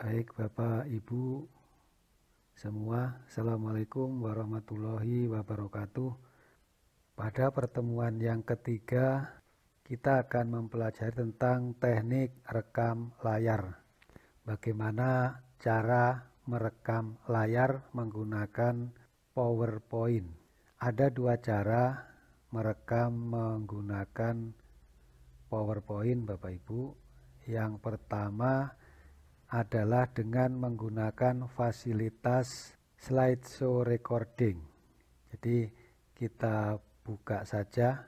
Baik Bapak Ibu semua, Assalamualaikum warahmatullahi wabarakatuh. Pada pertemuan yang ketiga, kita akan mempelajari tentang teknik rekam layar. Bagaimana cara merekam layar menggunakan PowerPoint. Ada dua cara merekam menggunakan PowerPoint Bapak Ibu. Yang pertama adalah dengan menggunakan fasilitas slideshow recording. Jadi kita buka saja,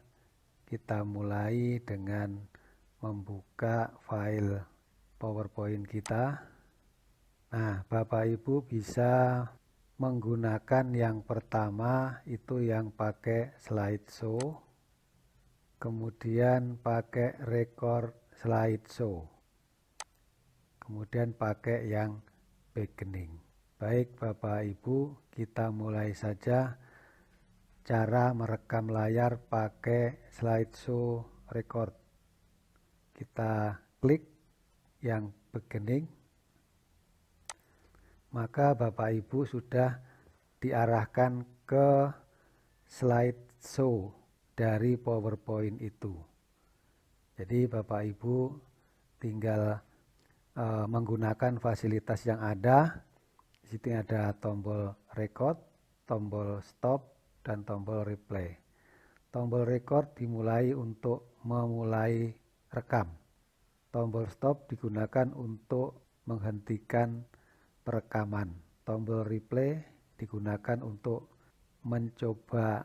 kita mulai dengan membuka file PowerPoint kita. Nah, Bapak Ibu bisa menggunakan yang pertama itu yang pakai slideshow, kemudian pakai record slideshow, kemudian pakai yang beginning. Baik Bapak Ibu, kita mulai saja cara merekam layar pakai slideshow record. Kita klik yang beginning, maka Bapak Ibu sudah diarahkan ke slideshow dari PowerPoint itu. Jadi Bapak Ibu tinggal menggunakan fasilitas yang ada. Di sini ada tombol record, tombol stop, dan tombol replay. Tombol record dimulai untuk memulai rekam. Tombol stop digunakan untuk menghentikan perekaman. Tombol replay digunakan untuk mencoba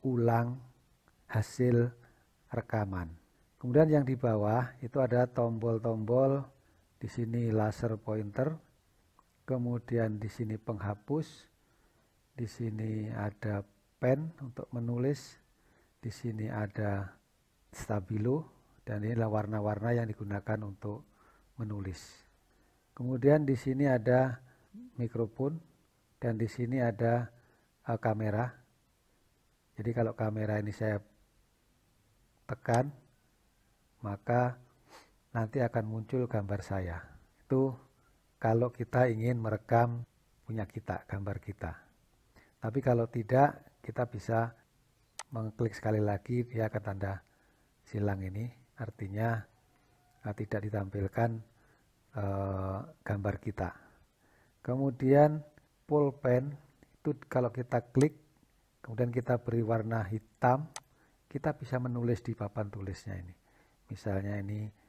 ulang hasil rekaman. Kemudian yang di bawah itu ada tombol-tombol. Di sini laser pointer, kemudian di sini penghapus, di sini ada pen untuk menulis, di sini ada stabilo, dan inilah warna-warna yang digunakan untuk menulis. Kemudian di sini ada mikrofon, dan di sini ada kamera. Jadi kalau kamera ini saya tekan, maka nanti akan muncul gambar saya. Itu kalau kita ingin merekam punya kita, gambar kita. Tapi kalau tidak, kita bisa mengklik sekali lagi, dia akan tanda silang ini. Artinya tidak ditampilkan gambar kita. Kemudian pulpen itu kalau kita klik, kemudian kita beri warna hitam, kita bisa menulis di papan tulisnya ini. Misalnya ini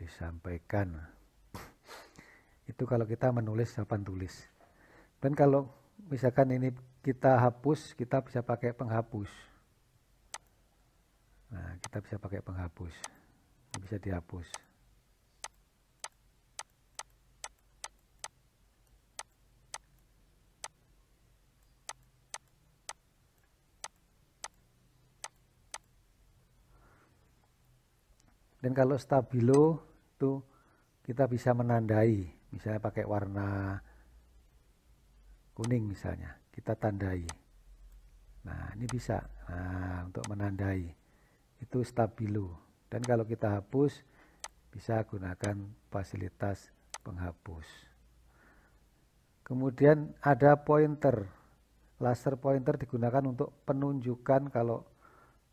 disampaikan itu kalau kita menulis papan tulis. Dan kalau misalkan ini kita hapus, kita bisa pakai penghapus. Nah, kita bisa pakai penghapus. Ini bisa dihapus. Dan kalau stabilo itu kita bisa menandai, misalnya pakai warna kuning misalnya, kita tandai. Nah, ini bisa. Nah, untuk menandai itu stabilo. Dan kalau kita hapus, bisa gunakan fasilitas penghapus. Kemudian ada pointer. Laser pointer digunakan untuk penunjukan kalau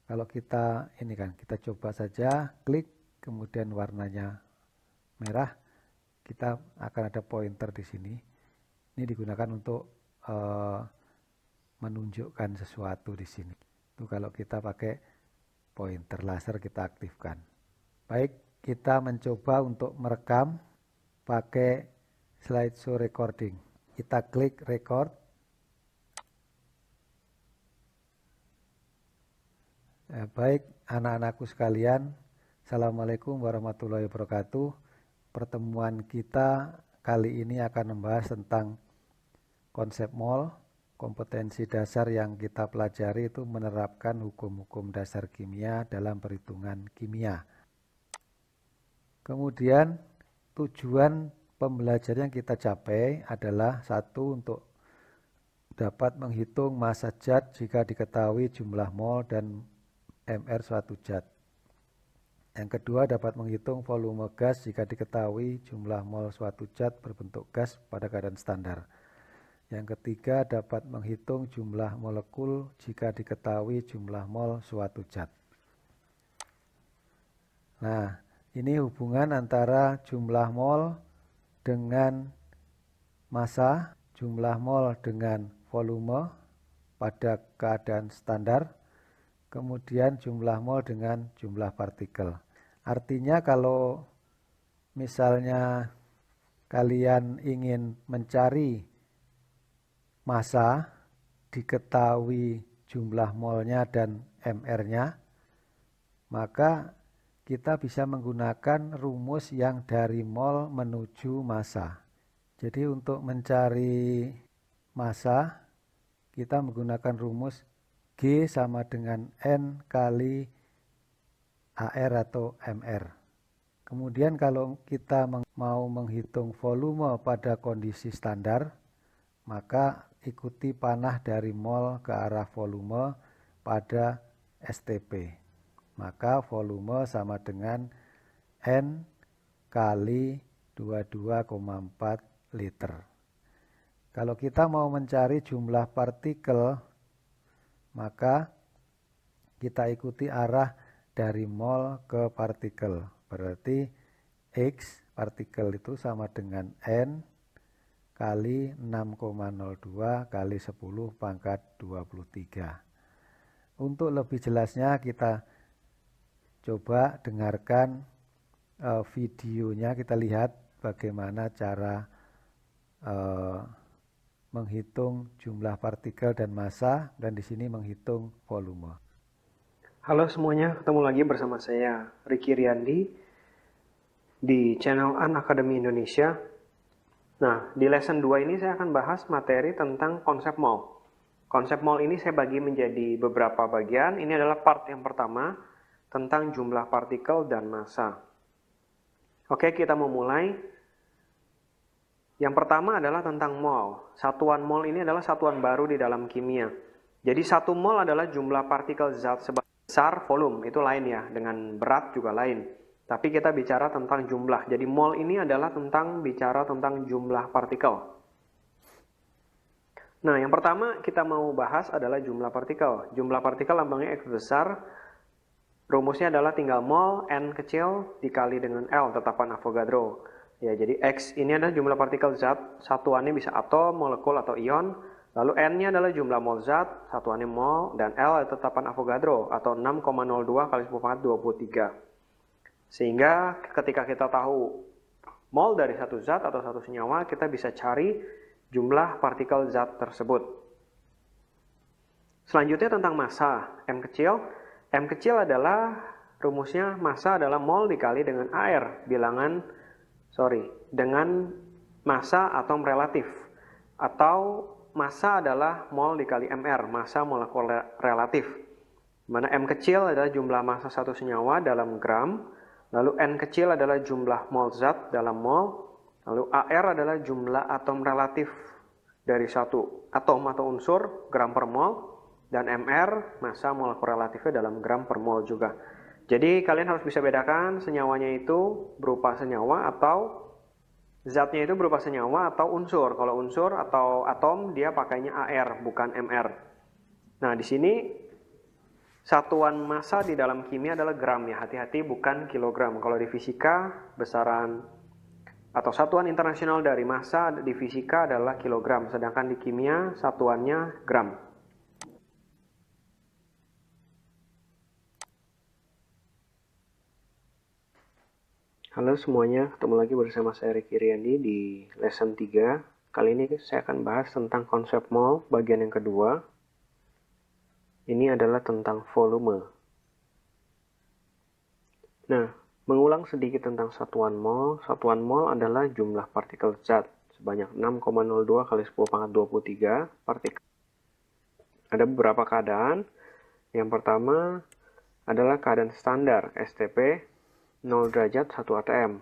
kita ini kan, kita coba saja klik, kemudian warnanya merah, kita akan ada pointer di sini. Ini digunakan untuk menunjukkan sesuatu di sini. Itu kalau kita pakai pointer laser kita aktifkan. Baik, kita mencoba untuk merekam pakai slideshow recording. Kita klik record. Baik anak-anakku sekalian, Assalamualaikum warahmatullahi wabarakatuh. Pertemuan kita kali ini akan membahas tentang konsep mol. Kompetensi dasar yang kita pelajari itu menerapkan hukum-hukum dasar kimia dalam perhitungan kimia. Kemudian tujuan pembelajaran yang kita capai adalah satu, untuk dapat menghitung massa zat jika diketahui jumlah mol dan mR suatu zat. Yang kedua, dapat menghitung volume gas jika diketahui jumlah mol suatu zat berbentuk gas pada keadaan standar. Yang ketiga, dapat menghitung jumlah molekul jika diketahui jumlah mol suatu zat. Nah, ini hubungan antara jumlah mol dengan massa, jumlah mol dengan volume pada keadaan standar, kemudian jumlah mol dengan jumlah partikel. Artinya kalau misalnya kalian ingin mencari massa, diketahui jumlah molnya dan mR-nya, maka kita bisa menggunakan rumus yang dari mol menuju massa. Jadi untuk mencari massa, kita menggunakan rumus G sama dengan N kali AR atau MR. Kemudian kalau kita mau menghitung volume pada kondisi standar, maka ikuti panah dari mol ke arah volume pada STP. Maka volume sama dengan N kali 22,4 liter. Kalau kita mau mencari jumlah partikel, maka kita ikuti arah dari mol ke partikel. Berarti X partikel itu sama dengan N kali 6,02 kali 10 pangkat 23. Untuk lebih jelasnya kita coba dengarkan videonya, kita lihat bagaimana cara menghitung jumlah partikel dan massa, dan di sini menghitung volume. Halo semuanya, ketemu lagi bersama saya Ricky Riyandi di channel Unacademy Indonesia. Nah, di lesson 2 ini saya akan bahas materi tentang konsep mol. Konsep mol ini saya bagi menjadi beberapa bagian. Ini adalah part yang pertama tentang jumlah partikel dan massa. Oke, kita memulai. Yang pertama adalah tentang mol. Satuan mol ini adalah satuan baru di dalam kimia. Jadi 1 mol adalah jumlah partikel zat sebesar volume. Itu lain ya, dengan berat juga lain. Tapi kita bicara tentang jumlah. Jadi mol ini adalah bicara tentang jumlah partikel. Nah, yang pertama kita mau bahas adalah jumlah partikel. Jumlah partikel lambangnya X besar. Rumusnya adalah tinggal mol N kecil dikali dengan L, tetapan Avogadro. Ya, jadi X ini adalah jumlah partikel zat. Satuannya bisa atom, molekul, atau ion. Lalu N-nya adalah jumlah mol zat, satuannya mol, dan L adalah tetapan Avogadro, atau 6,02 kali 10⁻23. Sehingga ketika kita tahu mol dari satu zat atau satu senyawa, kita bisa cari jumlah partikel zat tersebut. Selanjutnya tentang massa, M kecil. M kecil adalah rumusnya massa adalah mol dikali dengan AR, dengan massa atom relatif. Atau massa adalah mol dikali MR, massa molekul relatif. Mana M kecil adalah jumlah massa satu senyawa dalam gram. Lalu N kecil adalah jumlah mol zat dalam mol. Lalu AR adalah jumlah atom relatif dari satu atom atau unsur, gram per mol. Dan MR, massa molekul relatifnya dalam gram per mol juga. Jadi kalian harus bisa bedakan senyawanya itu berupa senyawa atau zatnya itu berupa senyawa atau unsur. Kalau unsur atau atom dia pakainya AR bukan MR. Nah, di sini satuan massa di dalam kimia adalah gram ya, hati-hati bukan kilogram. Kalau di fisika besaran atau satuan internasional dari massa di fisika adalah kilogram, sedangkan di kimia satuannya gram. Halo semuanya, ketemu lagi bersama saya Ricky Riyandi di lesson 3. Kali ini saya akan bahas tentang konsep mol bagian yang kedua. Ini adalah tentang volume. Nah, Mengulang sedikit tentang satuan mol. Satuan mol adalah jumlah partikel zat sebanyak 6,02 kali 10 pangkat 23 partikel. Ada beberapa keadaan. Yang pertama adalah keadaan standar STP 0 derajat 1 atm.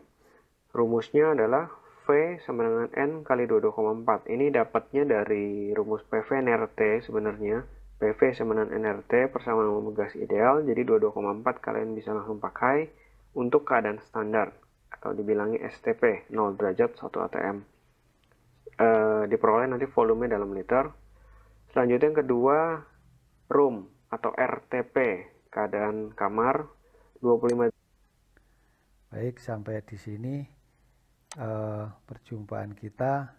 Rumusnya adalah V sama dengan N kali 22,4. Ini dapatnya dari rumus PV NRT sebenarnya. PV sama dengan NRT persamaan volume gas ideal. Jadi 22,4 kalian bisa langsung pakai untuk keadaan standar atau dibilangi STP 0 derajat 1 atm. Diperoleh nanti volume dalam liter. Selanjutnya yang kedua, room atau RTP, keadaan kamar 25. Baik, sampai di sini perjumpaan kita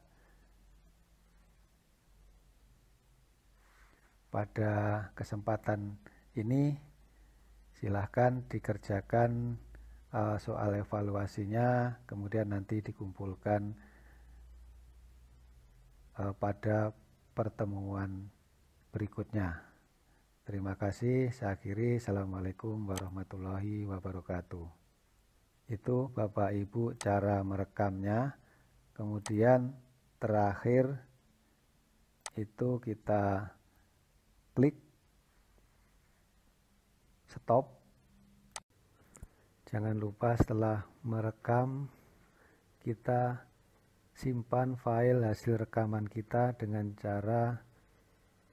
pada kesempatan ini. Silahkan dikerjakan soal evaluasinya, kemudian nanti dikumpulkan pada pertemuan berikutnya. Terima kasih, saya akhiri. Assalamualaikum warahmatullahi wabarakatuh. Itu Bapak Ibu cara merekamnya. Kemudian terakhir itu kita klik stop. Jangan lupa setelah merekam kita simpan file hasil rekaman kita dengan cara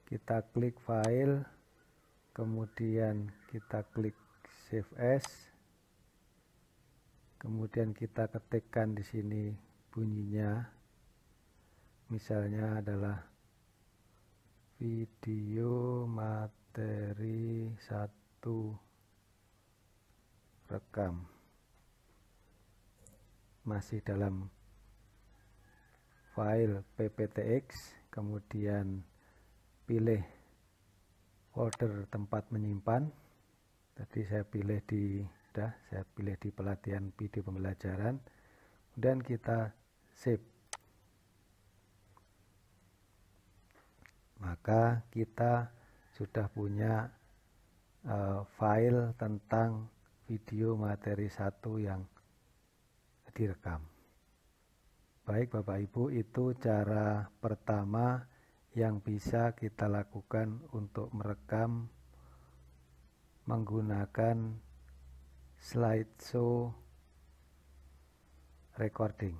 kita klik file, kemudian kita klik save as, kemudian kita ketikkan di sini bunyinya, misalnya adalah video materi 1 rekam, masih dalam file pptx, kemudian pilih folder tempat menyimpan. Tadi saya pilih di pelatihan video pembelajaran, kemudian kita save. Maka kita sudah punya file tentang video materi 1 yang direkam. Baik Bapak Ibu, itu cara pertama yang bisa kita lakukan untuk merekam menggunakan slideshow recording.